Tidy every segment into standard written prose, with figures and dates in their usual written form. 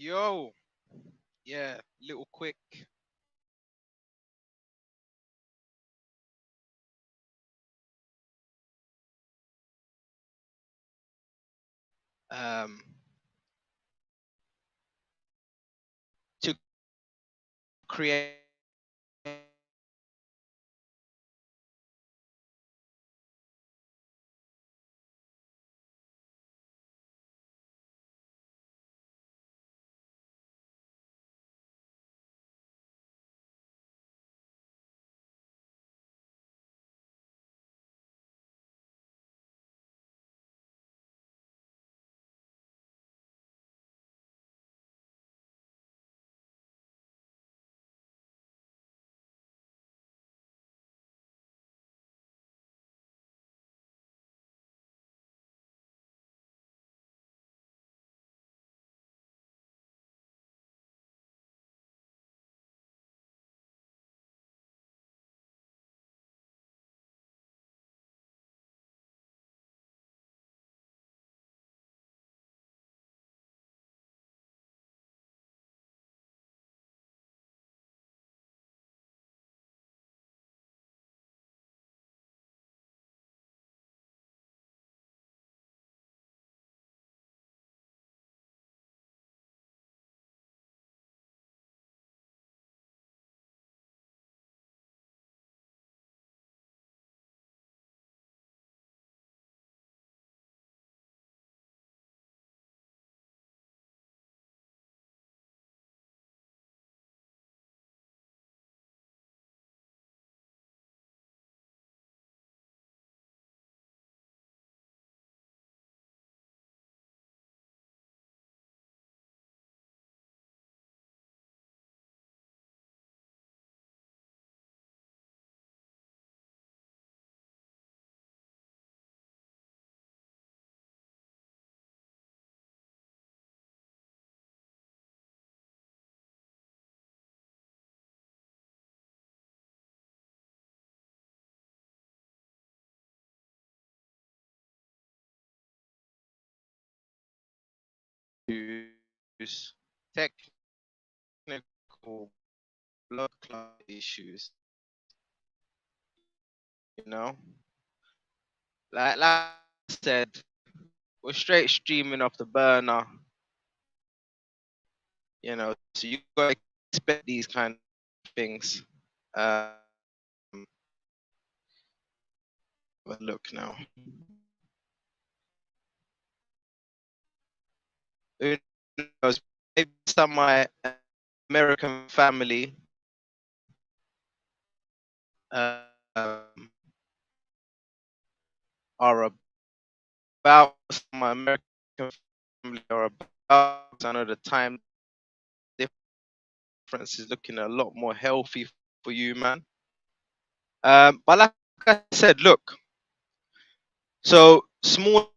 Yo, yeah, little quick. Um, to create issues, technical blood clot issues. You know, like I said, we're straight streaming off the burner. So you gotta expect these kind of things. Um, have a look now. Who knows? Maybe some of my American family um, are about my American family are about. I know the time difference is looking a lot more healthy for you, man. But like I said, look, so smaller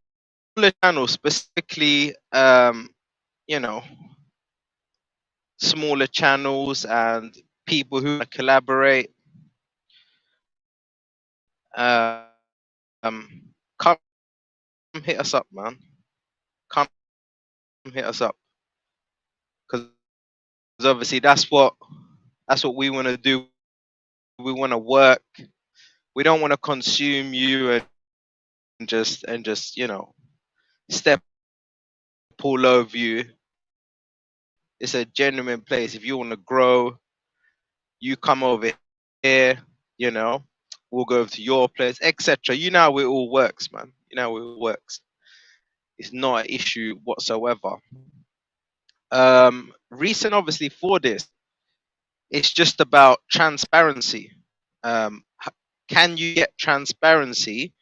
channels, specifically, you know, smaller channels and people who want to collaborate, um, come hit us up, man. Come hit us up, because obviously that's what we want to do. We want to work. We don't want to consume you and just step all over you. It's a genuine place. If you want to grow, you come over here. You know, we'll go over to your place, etc. You know how it all works, man. You know how it all works. It's not an issue whatsoever. Reason obviously for this, it's just about transparency. Can you get transparency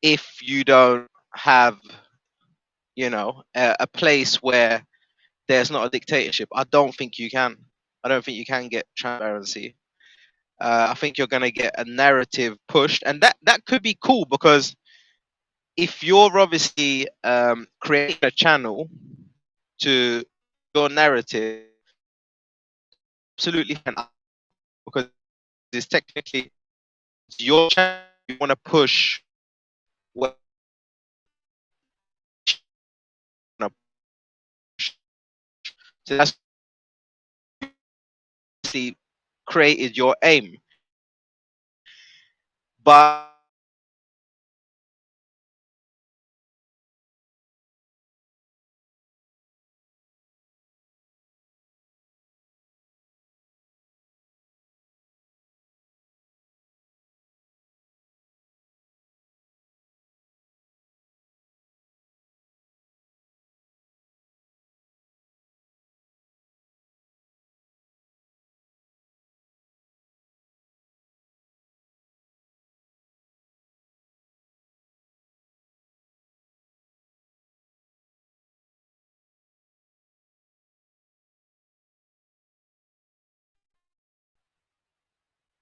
if you don't have, a place where there's not a dictatorship? I don't think you can. I don't think you can get transparency. I think you're going to get a narrative pushed, and that could be cool, because if you're obviously creating a channel to your narrative, absolutely fine, because it's technically your channel. You want to push what you wanna push. So that's basically created your aim. But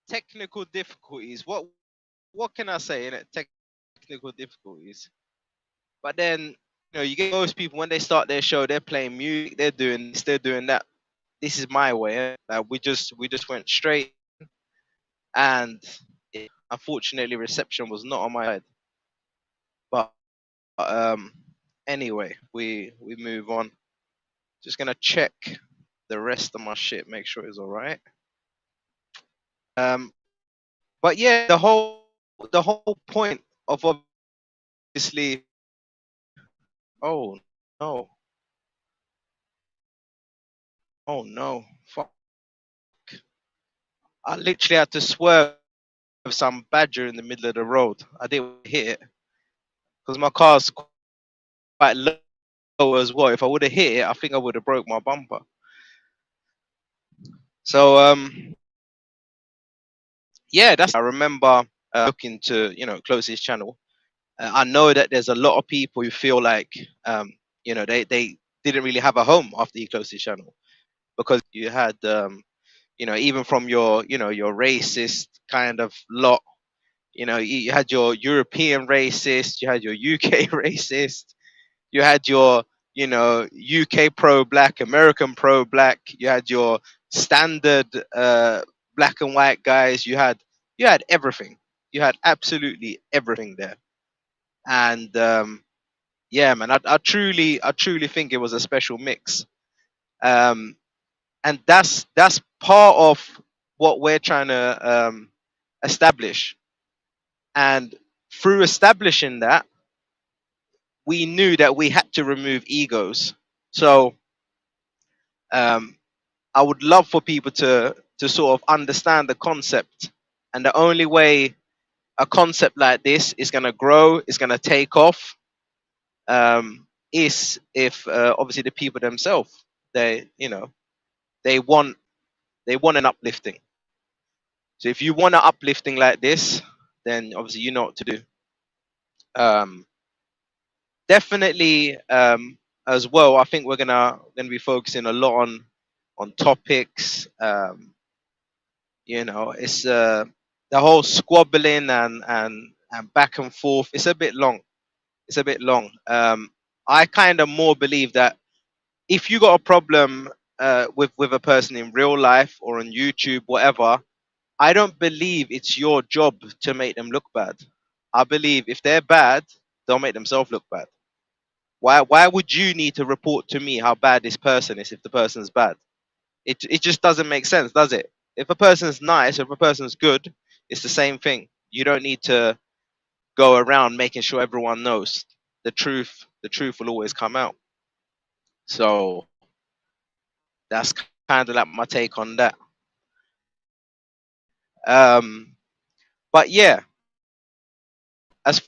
technical difficulties. What can I say in it? Technical difficulties. But then, you get most people when they start their show, they're playing music, they're doing this, they're doing that. This is my way. Like we just went straight, and unfortunately, reception was not on my side. But um, anyway, we move on. Just gonna check the rest of my shit, make sure it's all right. Um, but yeah, the whole point of obviously. Oh no! Oh no! Fuck! I literally had to swerve some badger in the middle of the road. I didn't hit it because my car's quite low as well. If I would have hit it, I think I would have broke my bumper. So yeah, that's. I remember looking to close his channel. I know that there's a lot of people who feel like they didn't really have a home after he closed his channel because you had even from your racist kind of lot. You had your European racist, you had your UK racist, you had your UK pro black, American pro black, you had your standard black and white guys, you had everything, you had absolutely everything there. And yeah, man, I truly think it was a special mix. um and that's part of what we're trying to establish. And through establishing that, we knew that we had to remove egos. So um, I would love for people to sort of understand the concept. And the only way a concept like this is going to grow, is going to take off, is if obviously the people themselves, they want they want an uplifting. So if you want an uplifting like this, then obviously you know what to do. Um, Definitely, as well, I think we're gonna be focusing a lot on topics. It's the whole squabbling and back and forth. It's a bit long. It's a bit long. I kind of more believe that if you got a problem with a person in real life or on YouTube, whatever, I don't believe it's your job to make them look bad. I believe if they're bad, they'll make themselves look bad. Why would you need to report to me how bad this person is if the person's bad? It just doesn't make sense, does it? If a person's nice, if a person's good, it's the same thing. You don't need to go around making sure everyone knows the truth. The truth will always come out. So that's kind of like my take on that. Um, but yeah, as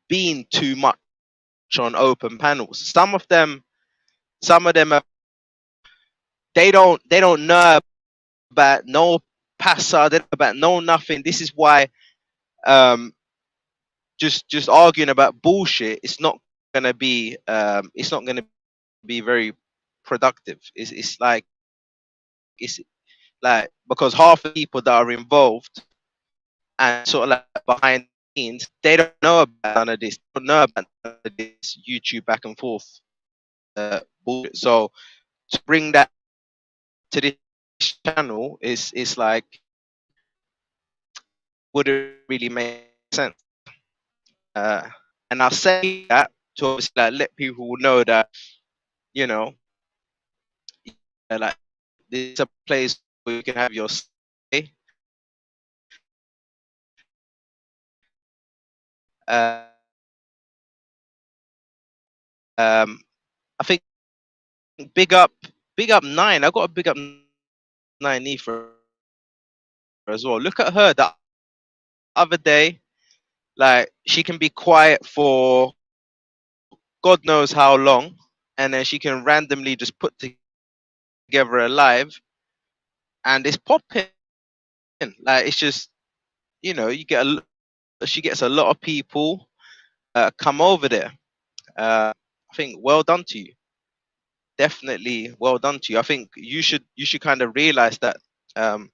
being too much on open panels, some of them they don't know about no passa, they don't know about no nothing. This is why um just arguing about bullshit, it's not gonna be be very productive. It's like because half the people that are involved and sort of like behind the scenes, they don't know about none of this. Don't know about none of this YouTube back and forth bullshit. So to bring that to this channel is like wouldn't really make sense. Uh, and I say that to obviously like let people know that you know, like this is a place where you can have your say. Uh, I think big up Nine. I got a big up Nine E for her as well. Look at her the other day. Like she can be quiet for God knows how long, and then she can randomly just put together a live, and it's popping. Like it's just you get she gets a lot of people come over there. I think well done to you. Definitely well done to you. I think you should kind of realize that. Um,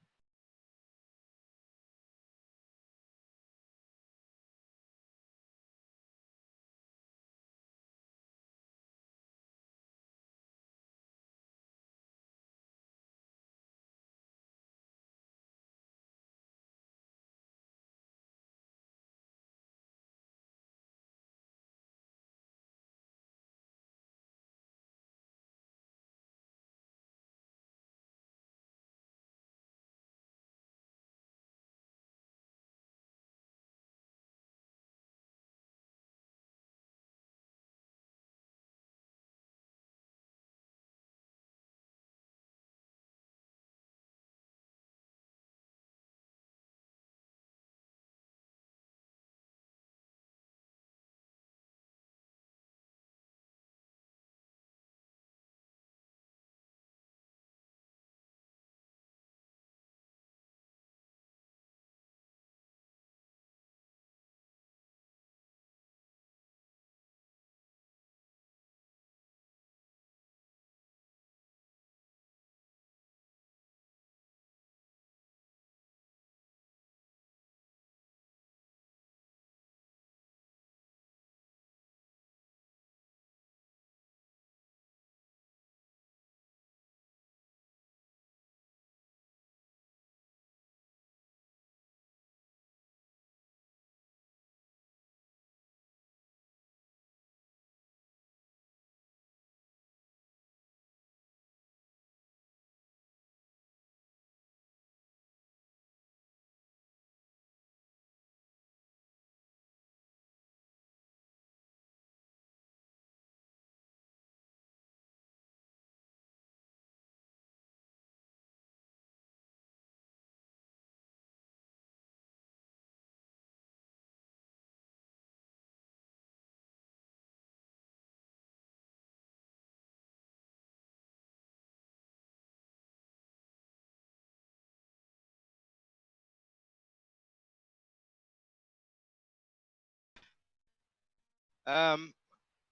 um,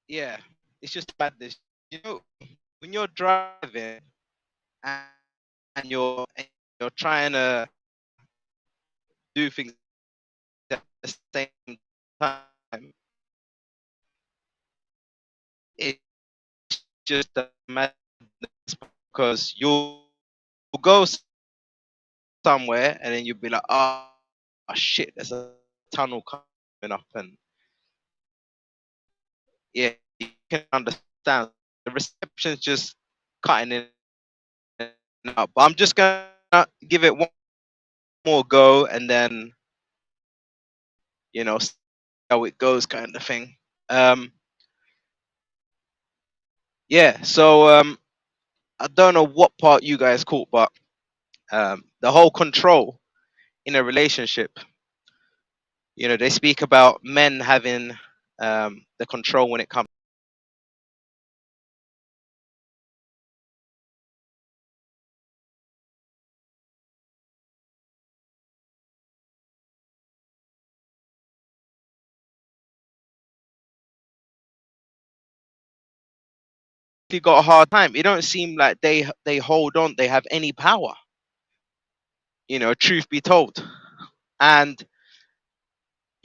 yeah, it's just madness. When you're driving and, and you're trying to do things at the same time, it's just a madness because you'll go somewhere and then you'll be like, oh shit, there's a tunnel coming up, and yeah, you can understand the reception's just cutting in and out. But I'm just gonna give it one more go and then see how it goes, kind of thing. Um, yeah. So I don't know what part you guys caught, but the whole control in a relationship. They speak about men having the control when it comes. got a hard time. It don't seem like they hold on, they have any power, truth be told. And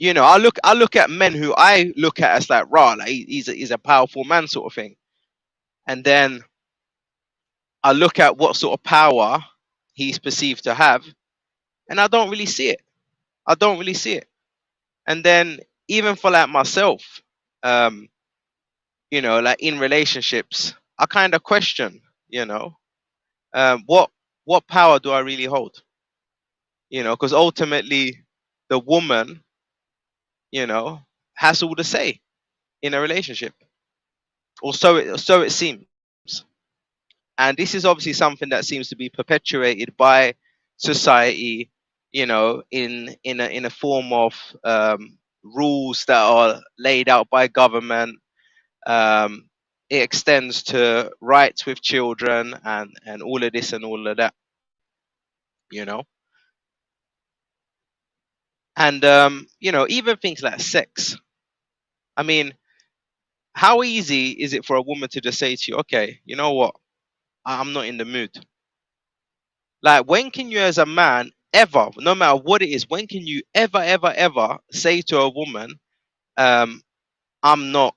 I look at men who I look at as like raw, like he's a powerful man sort of thing. And then I look at what sort of power he's perceived to have, and I don't really see it. I don't really see it. And then even for like myself, um, like in relationships, I kind of question, you know, what power do I really hold? Because ultimately, the woman, you know, has all the say in a relationship, or so it seems. And this is obviously something that seems to be perpetuated by society, in a form of rules that are laid out by government. It extends to rights with children and all of this and all of that, you know. And even things like sex. I mean, how easy is it for a woman to just say to you, okay, you know what, I'm not in the mood? Like, when can you, as a man, ever, no matter what it is, when can you ever say to a woman, um, I'm not,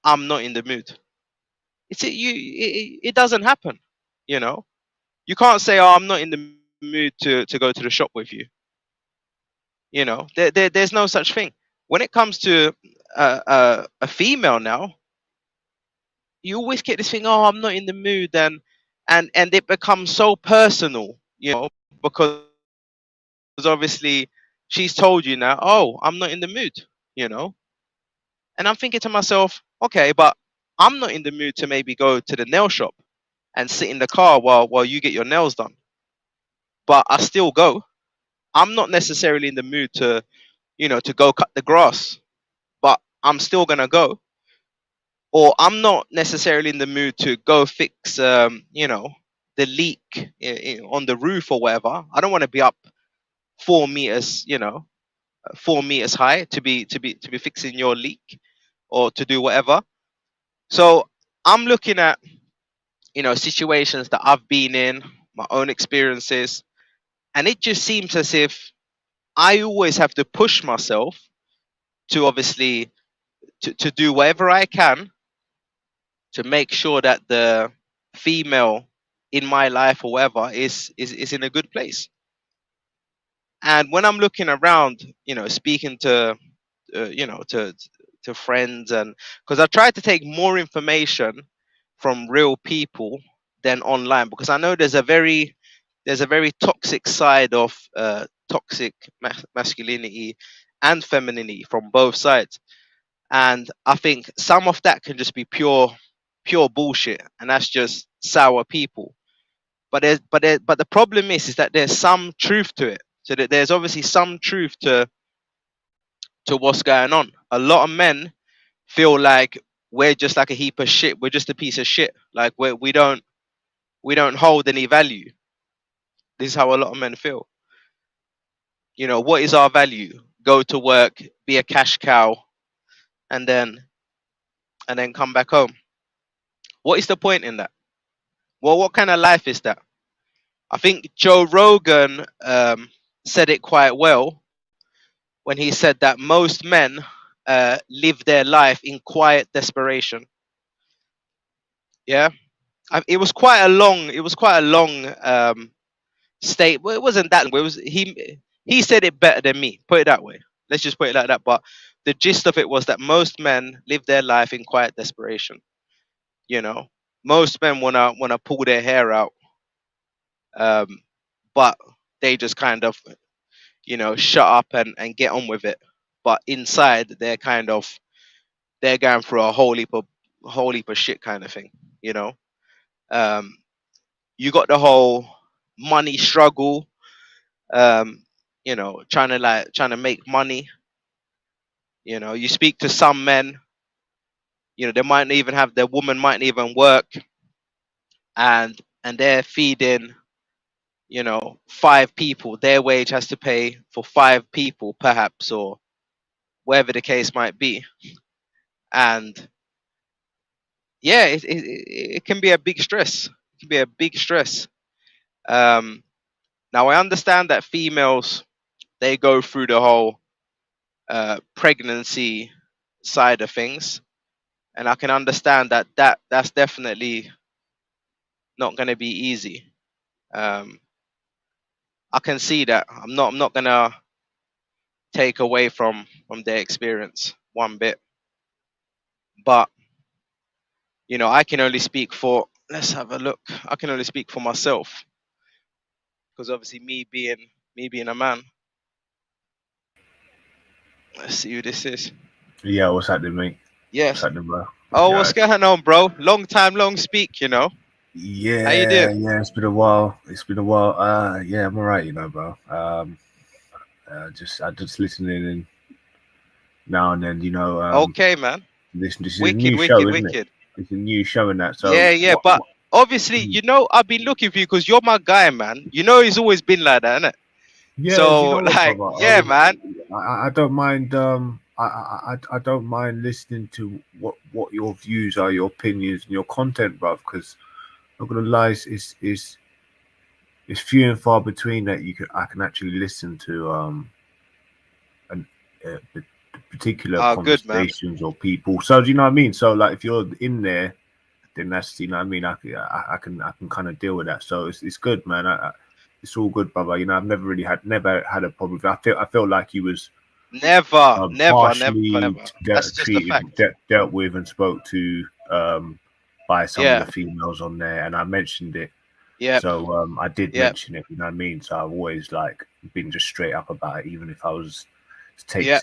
I'm not in the mood? It doesn't happen. You know, you can't say, oh, I'm not in the mood to go to the shop with you. There's no such thing. When it comes to a female now, you always get this thing, oh, I'm not in the mood, and it becomes so personal, because obviously she's told you now, oh, I'm not in the mood, you know. And I'm thinking to myself, okay, but I'm not in the mood to maybe go to the nail shop and sit in the car while you get your nails done. But I still go. I'm not necessarily in the mood to go cut the grass, but I'm still gonna go. Or I'm not necessarily in the mood to go fix, the leak on the roof or whatever. I don't want to be up 4 meters, 4 meters high to be fixing your leak or to do whatever. So I'm looking at, situations that I've been in, my own experiences, and it just seems as if I always have to push myself to obviously to do whatever I can to make sure that the female in my life or whatever is in a good place. And when I'm looking around, speaking to to friends, and because I try to take more information from real people than online, because I know there's a very toxic side of toxic masculinity and femininity from both sides. And I think some of that can just be pure bullshit, and that's just sour people. But the problem is that there's some truth to it. So that there's obviously some truth to what's going on. A lot of men feel like we're just like a heap of shit. We're just a piece of shit. Like we don't hold any value. This is how a lot of men feel. What is our value? Go to work, be a cash cow, and then come back home. What is the point in that? Well, what kind of life is that? I think Joe Rogan said it quite well when he said that most men live their life in quiet desperation. Yeah, it was quite a long state. Well, it wasn't that long. It was he said it better than me. Put it that way. Let's just put it like that. But the gist of it was that most men live their life in quiet desperation. You know, most men wanna pull their hair out, um, but they just kind of shut up and get on with it. But inside, they're going through a whole heap of shit kind of thing. You know, um, you got the whole money struggle. Um, trying to make money. You speak to some men. They might not even have their woman might not even work, and they're feeding 5 people. Their wage has to pay for 5 people, perhaps, or whatever the case might be. And yeah, it can be a big stress. It can be a big stress. Um, Now I understand that females, they go through the whole pregnancy side of things, and I can understand that that's definitely not going to be easy. Um, I can see that. I'm not gonna take away from their experience one bit, but I can only speak for. Let's have a look. I can only speak for myself because obviously me being a man. Let's see who this is. Yeah, what's happening, mate? What's Yes. happening, bro? Oh, Yeah, what's going on, bro? Long time, long speak. How you yeah, doing? yeah. It's been a while. It's been a while. Yeah, I'm alright, bro. I just listening in now and then. Okay, man. This is a Wicked, new wicked, show, isn't it? wicked. It's a new show and that. So Yeah, yeah. what? But obviously, Mm. I've been looking for you because you're my guy, man. It's always been like that, innit? Yeah, do you So, know what, like, brother? yeah, man. I don't mind. I don't mind listening to what your views are, your opinions, and your content, bro. Because I'm not gonna lie, it's few and far between that I can actually listen to an particular Oh, good, man. conversations or people. So do you know what I mean? So like if you're in there, then that's you know what I mean. I can kind of deal with that. So it's good, man. It's all good, brother. I've never had a problem. I felt like he was Never, never, never, harshly never. That's just a fact. dealt with, and spoke to by some of the Yeah, females on there, and I mentioned it. yep, So I did yep, mention it, you know what I mean. So I've always like been just straight up about it, even if I was to take yep.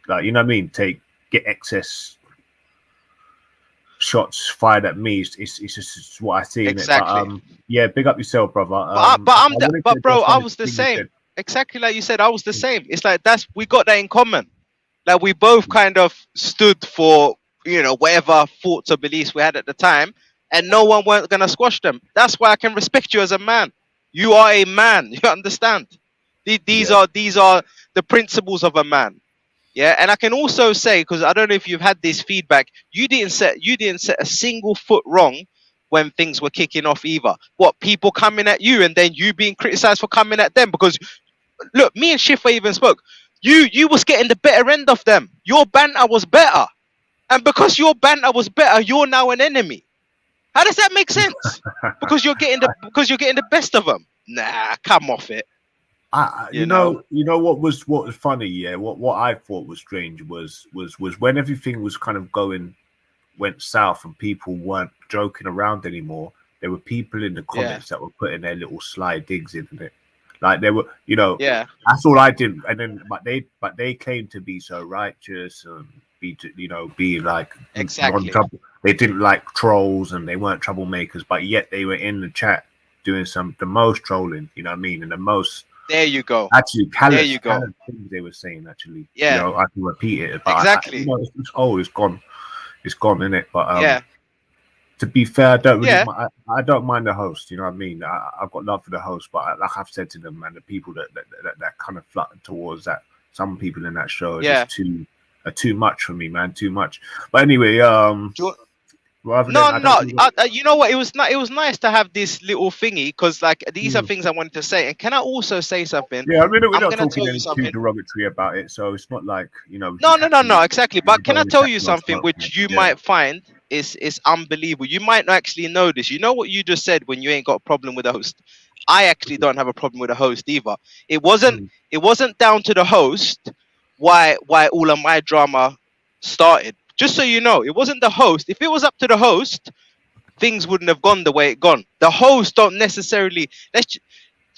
like you know what I mean, get excess shots fired at me. It's just it's what I see in it. But Exactly. yeah, big up yourself, brother. But I wanted to but bro, address I one of was the the things you same. said. Exactly like you said, I was the same. It's like we got that in common. Like we both kind of stood for whatever thoughts or beliefs we had at the time, and no one weren't gonna squash them. That's why I can respect you as a man. You are a man. You understand? These Yeah, are the principles of a man. Yeah, and I can also say, because I don't know if you've had this feedback, you didn't set a single foot wrong when things were kicking off either. What, people coming at you and then you being criticized for coming at them? Because look, me and Shifa even spoke. You was getting the better end of them. Your banter was better, and because your banter was better, you're now an enemy. How does that make sense? Because you're getting the best of them. Nah, come off it. You know. you know what was funny. Yeah, what I thought was strange was when everything was kind of went south and people weren't joking around anymore. There were people in the Yeah, comments that were putting their little sly digs in it. Like they were, yeah, that's all I did. And then, but they claimed to be so righteous and be like exactly. non-trouble. They didn't like trolls and they weren't troublemakers, but yet they were in the chat doing the most trolling. You know what I mean? And the most There you go. actually There you go. callous things they were saying. Actually, Yeah, I can repeat it, but exactly. it's gone. It's gone in it, but Yeah, to be fair, yeah, I don't mind the host. You know what I mean? I've got love for the host, but like I've said to them, man, the people that kind of flutter towards that, some people in that show are yeah. just too much for me, man, too much. But anyway, Do you, rather than no, I no, don't. no. You know what? It was nice to have this little thingy because like these are Mm. things I wanted to say. And can I also say something? Yeah, I mean, we're I'm not gonna talking tell you any too something. derogatory about it, so it's not like we No, just no, have no, to. no, exactly. We But can don't I want to tell catch you no something smoke, man. which you Yeah. might find is unbelievable? You might not actually know this. You know what you just said when you ain't got a problem with a host. I actually don't have a problem with a host either. It wasn't Mm. it wasn't down to the host why all of my drama started. Just so you know, it wasn't the host. If it was up to the host, things wouldn't have gone the way it gone. The host don't necessarily.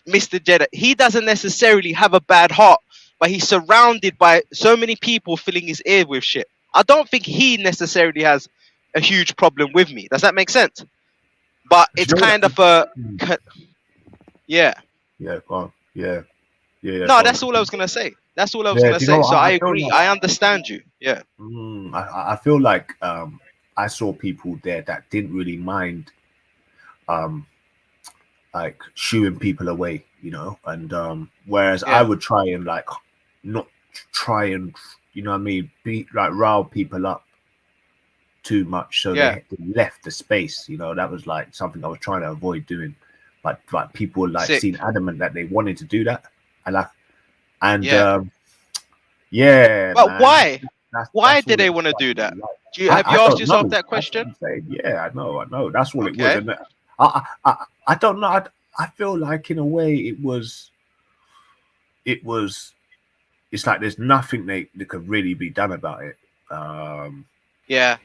Mr. Jeddah, he doesn't necessarily have a bad heart, but he's surrounded by so many people filling his ear with shit. I don't think he necessarily has a huge problem with me. Does that make sense? But Do it's you know what? kind of a Mm. yeah. Yeah, go on. Yeah, No, go on. that's all I was gonna say. That's all I was Yeah, gonna do you know say. what? So I I feel agree. like I understand you. Yeah. I feel like I saw people there that didn't really mind um like shooing people away, and whereas I Yeah. would try and like not try and be like rile people up too much, so Yeah. they left the space. You know, that was like something I was trying to avoid doing. But people like seemed Sick. adamant that they wanted to do that, and and Yeah. yeah, But man, why? Why that's did all it they was. want to I do that? didn't like. Have you I asked don't yourself know. that That's what question? I'm saying. Yeah, I know. That's all it was, Okay. and I don't know. I feel like in a way it was it's like there's nothing that could really be done about it. Um, Yeah.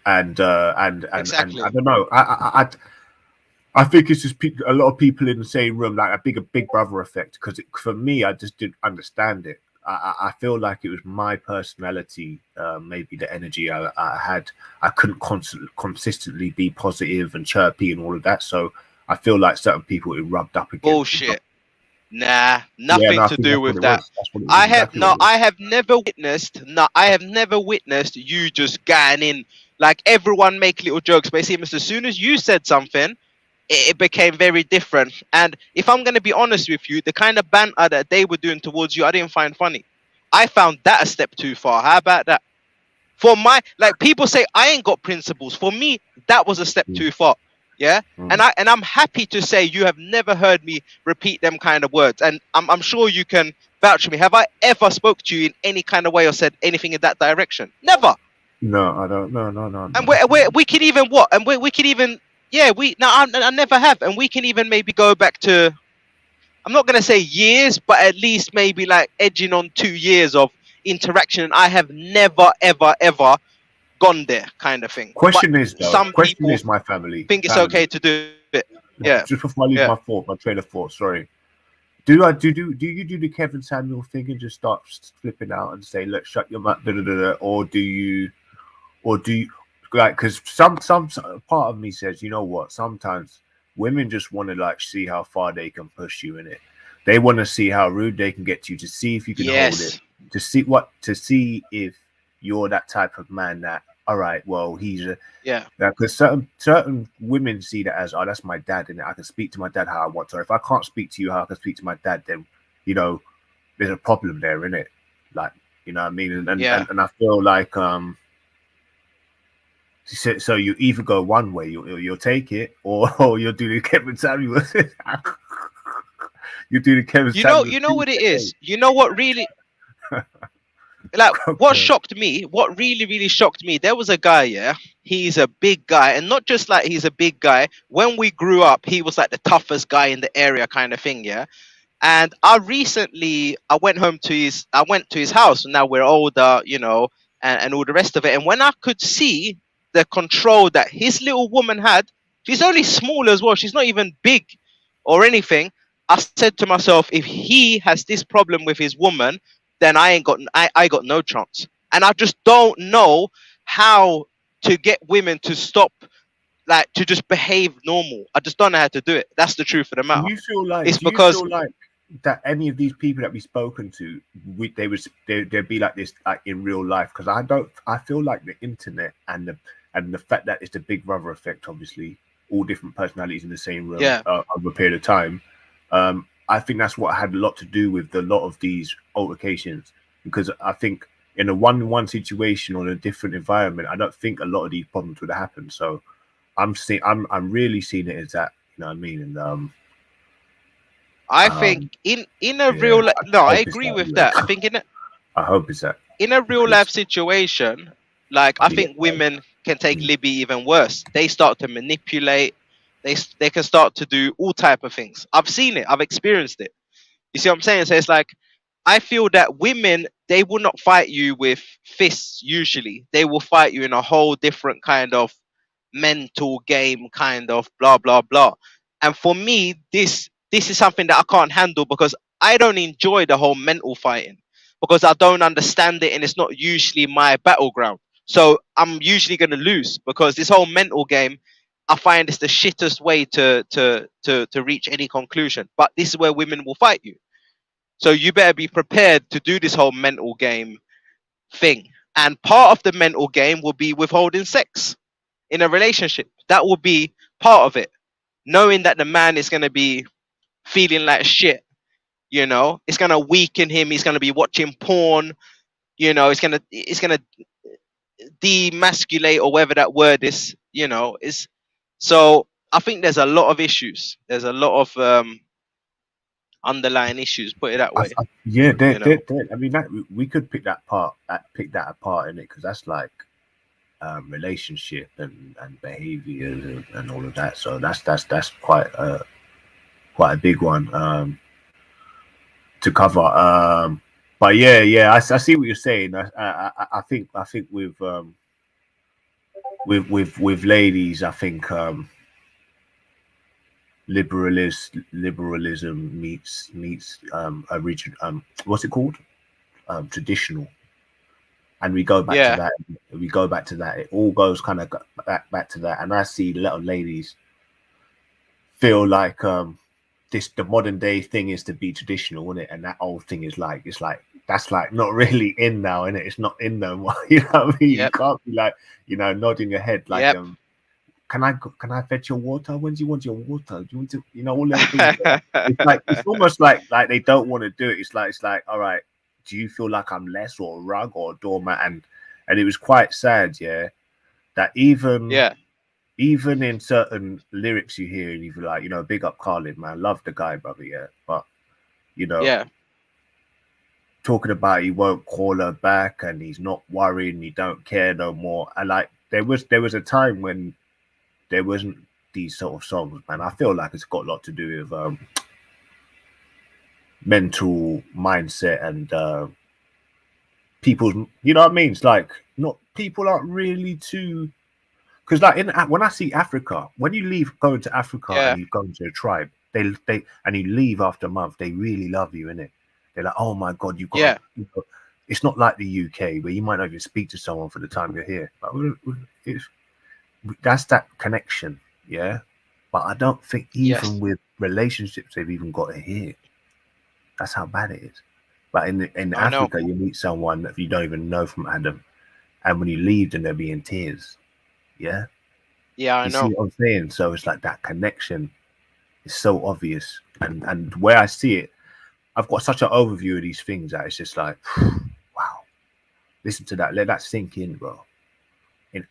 and I Exactly. don't know. I think it's just a lot of people in the same room, like a big brother effect. Because for me, I just didn't understand it. I feel like it was my personality, maybe the energy I had. I couldn't consistently be positive and chirpy and all of that. So I feel like certain people it rubbed up against. You know? Bullshit. Nah, Yeah, no, nothing I to think do that's what with it that. was. That's what it was. Exactly what it was. I have never witnessed. No, I have never witnessed you just going in like everyone make little jokes, but it seems as soon as you said something, it became very different. And if I'm gonna be honest with you, the kind of banter that they were doing towards you, I didn't find funny. I found that a step too far. How about that? For my like people say I ain't got principles. For me, that was a step Mm, too far. Yeah. mm. And I'm happy to say you have never heard me repeat them kind of words. And I'm sure you can vouch for me. Have I ever spoke to you in any kind of way or said anything in that direction? Never. No, I don't. No, no, no, And no. we could even what? And we could even yeah, we no I never have. And we can even maybe go back to I'm not gonna say years, but at least maybe like edging on 2 years of interaction. I have never, ever, ever gone there kind of thing. But Question is though. some Question people is my family. think it's Family. okay to do it. Yeah. Just before I lose Yeah. my train of thought. Sorry. Do you do the Kevin Samuel thing and just start flipping out and say, "Look, shut your mouth," or do you like? Because some part of me says, you know what? Sometimes women just want to like see how far they can push you in it. They want to see how rude they can get to you, to see if you can hold it, Yes. to see if you're that type of man that. All right, well, he's a Yeah. because certain women see that as, oh, that's my dad, and I can speak to my dad how I want to. Or if I can't speak to you how I can speak to my dad, then you know there's a problem there, isn't it? Like, you know what I mean? Yeah. And I feel like so you either go one way, you'll take it, or you'll do the Kevin Samuel. You do the Kevin Samuel. You know what it is? You know what really like what Okay. shocked me, what really, really shocked me, there was a guy, yeah. He's a big guy, and not just like he's a big guy. When we grew up, he was like the toughest guy in the area kind of thing, yeah. And I went to his house. Now we're older, and all the rest of it. And when I could see the control that his little woman had, she's only small as well. She's not even big or anything. I said to myself, if he has this problem with his woman, then I got no chance. And I just don't know how to get women to stop, like to just behave normal. I just don't know how to do it. That's the truth of the Do matter. you feel like? It's Do you because feel like that any of these people that we've spoken to, they'd be like this, like in real life? Because I don't. I feel like the internet and the fact that it's the Big Brother effect, obviously, all different personalities in the same room yeah. over a period of time. I think that's what had a lot to do with a lot of these altercations. Because I think in a one situation or a different environment, I don't think a lot of these problems would have happened. So I'm really seeing it as that. You know what I mean? And I think um, in a yeah, no, I I hope it's agree that with anyway. that. I think I hope it's that in a real life because situation, like I yeah, think women can take mm, Libby even worse. They start to manipulate. They can start to do all type of things. I've seen it. I've experienced it. You see what I'm saying? So it's like I feel that women, they will not fight you with fists usually. They will fight you in a whole different kind of mental game, kind of blah blah blah. And for me, this is something that I can't handle because I don't enjoy the whole mental fighting because I don't understand it and it's not usually my battleground. So I'm usually gonna lose because this whole mental game, I find it's the shittest way to reach any conclusion. But this is where women will fight you. So you better be prepared to do this whole mental game thing. And part of the mental game will be withholding sex in a relationship. That will be part of it. Knowing that the man is going to be feeling like shit, it's going to weaken him. He's going to be watching porn, it's going to demasculate, or whatever that word is, is. So I think there's a lot of issues. There's a lot of underlying issues, put it that way, Yeah, you know. I mean, we could pick that apart in it, because that's like relationship and behavior and all of that. So that's quite a big one to cover. But yeah, I see what you're saying. I think with ladies, I think liberalism meets original, what's it called, traditional, and we go back to Yeah, that. We go back to that. It all goes kind of back to that. And I see a lot of ladies feel like the modern day thing is to be traditional, isn't it? And that old thing is like, it's like that's like not really in now, isn't it? It's not in no more. You know what I mean? You yep, can't be like, nodding your head like yep. can I fetch your water? When do you want your water? Do you want to, all them things? It's like, it's almost like they don't want to do it. It's like, all right, do you feel like I'm less, or a rug, or a doormat? And it was quite sad, yeah, that even Yeah, even in certain lyrics you hear, and you feel like, big up Khalid, man, love the guy, brother, yeah, but you know, yeah, talking about he won't call her back, and he's not worried, and he don't care no more. And like there was a time when there wasn't these sort of songs, man. I feel like it's got a lot to do with mental mindset and people's, you know what I mean? It's like, not, people aren't really too, because like when I see Africa, when you leave going to Africa yeah, and you go into a tribe, they and you leave after a month, they really love you, innit? They're like, oh my god, you got, yeah. it's not like the UK where you might not even speak to someone for the time you're here. But it's, that's that connection, yeah. But I don't think even Yes, with relationships they've even got it here. That's how bad it is. But in I know. Africa, you meet someone that you don't even know from Adam, and when you leave, then they'll be in tears. Yeah, Yeah, I you see know. what I'm saying? So it's like that connection is so obvious, and where I see it, I've got such an overview of these things that it's just like, wow, listen to that, let that sink in, bro. And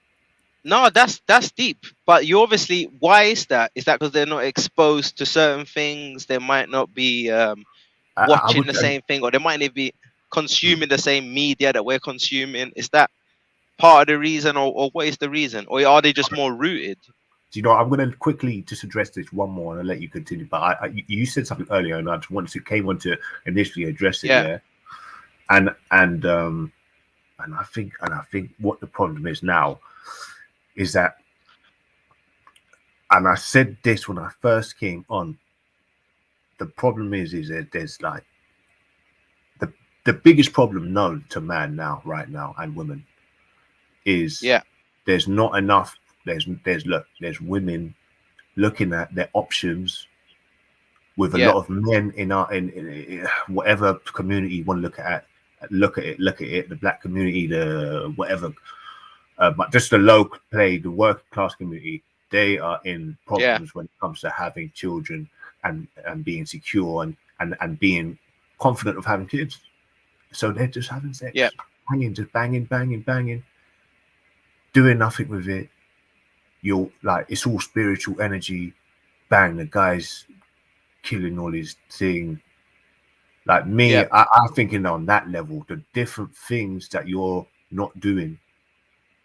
No, that's deep. But you obviously, why is that? Is that because they're not exposed to certain things? They might not be I watching would, the same thing, or they might not be consuming the same media that we're consuming. Is that part of the reason, or what is the reason? Or are they just more rooted? do you know, I'm going to quickly just address this one more, and I'll let you continue. But you said something earlier, and I just wanted to came on to initially address it. Yeah, Yeah, and I think what the problem is now is that, and I said this when I first came on. The problem is that there's like the the biggest problem known to man now, right now, and women, is yeah, there's not enough. There's women looking at their options with a yeah, lot of men in our in whatever community you want to look at it, the black community, the whatever, but just the low play, the working class community, they are in yeah, problems when it comes to having children, and being secure, and being confident of having kids. So they're just having yeah, sex, just banging, doing nothing with it. You're like, it's all spiritual energy. Bang, the guy's killing all his thing. Like me, yeah, I'm thinking on that level, the different things that you're not doing.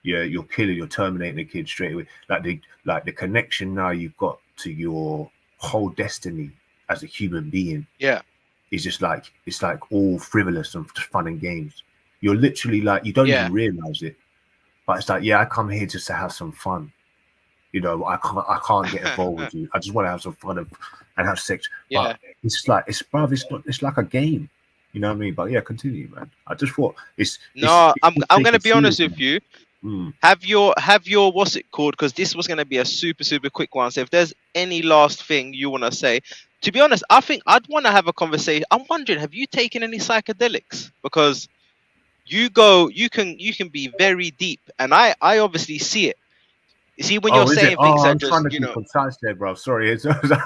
Yeah, you're killing, you're terminating the kid straight away. Like the connection now you've got to your whole destiny as a human being yeah, is just like, it's like all frivolous and just fun and games. You're literally like, you don't yeah, even realize it, but it's like, yeah, I come here just to have some fun. I can't get involved with you. I just want to have some fun and have sex. But yeah. it's like, it's like a game. You know what I mean? But yeah, continue, man. I just thought No, it's I'm taken gonna be honest seriously. with you. Mm. Have your what's it called? Because this was gonna be a super quick one. So if there's any last thing you wanna say, to be honest, I think I'd want to have a conversation. I'm wondering, have you taken any psychedelics? Because you can be very deep, and I obviously see it. You see, when you're Oh, is it? saying things Oh, that I'm just, trying to be concise there, bro. Sorry,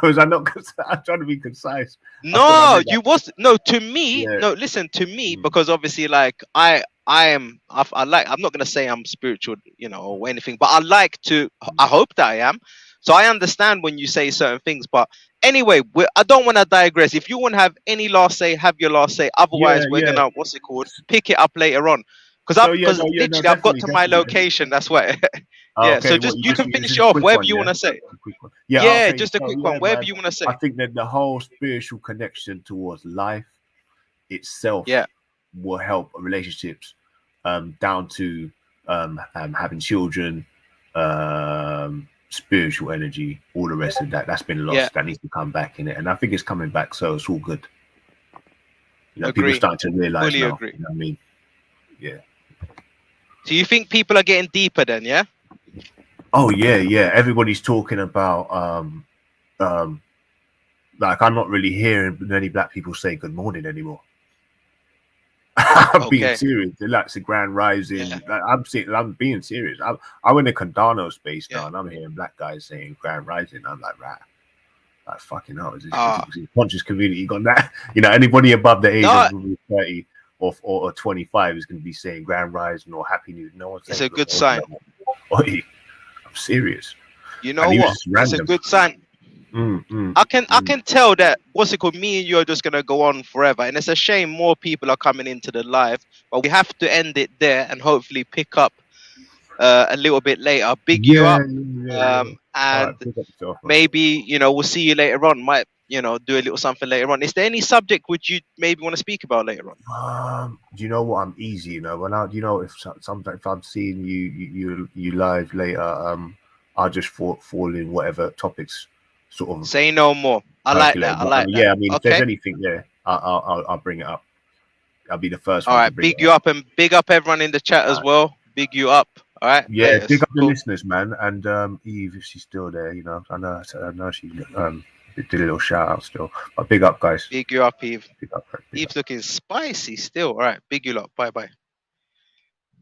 was I not? I'm trying to be concise. I thought I no, made that. you was no to me. Yeah. No, listen to me, Mm. because obviously, like I like. I'm not gonna say I'm spiritual, or anything, but I like to. I hope that I am. So I understand when you say certain things, but anyway, I don't want to digress. If you want to have any last say, have your last say. Yeah, Otherwise, we're yeah. gonna what's it called? Pick it up later on. So yeah, Because no, yeah, no, literally I've got definitely, to my definitely. location. That's why. Yeah. So Okay, what just you you just can it's finish it just a off quick wherever one, you yeah, want to say. a quick one. Yeah, Yeah, okay. just a So quick yeah, one, wherever man. you want to I say. think that the whole spiritual connection towards life itself Yeah. will help relationships, down to having children, spiritual energy, all the rest of that. That's been Yeah. lost. That needs to come back in it, and I think it's coming back. So it's all good. People are Agree. starting to realize Fully now. agree. You know what I mean? Yeah. So you think people are getting deeper then, yeah? Oh yeah, yeah. Everybody's talking about um like I'm not really hearing many black people say good morning anymore. I'm being Okay. serious. Like the grand Yeah. rising. Like, I'm being serious. I'm in the Cardano space Yeah. now, and I'm hearing black guys saying grand rising. I'm like, right, like fucking hell. Is Ah. this conscious community got that? Anybody above the age No, of 30 or 25 is going to be saying grand rising or happy new. No one's it's saying a good good morning. sign. Oi, I'm serious. You And know he was what? just It's a random. good sign. I can tell that what's it called, me and you are just gonna go on forever. And it's a shame more people are coming into the live, but we have to end it there and hopefully pick up a little bit later. Big you Yeah, up. yeah. All right, And pick up yourself, man. maybe, we'll see you later on. Might, do a little something later on. Is there any subject which you maybe want to speak about later on? Do you know what? I'm easy. When if sometimes if I'm seeing you live later, I'll just fall in whatever topics sort of Say no more. I like percolate. that. I But like that. yeah, I mean, if there's Okay. anything there, I'll bring it up. I'll be the first All one to right. bring it Big you up. up and big up everyone in the chat All as right. well. Big you up. All right. Yeah, Laters. big up the Cool. listeners, man, and Eve if she's still there. I know she did a little shout out still, but big up, guys. Big you up, Eve. Big up. Eve's looking spicy still. All right. Big you up. Bye bye.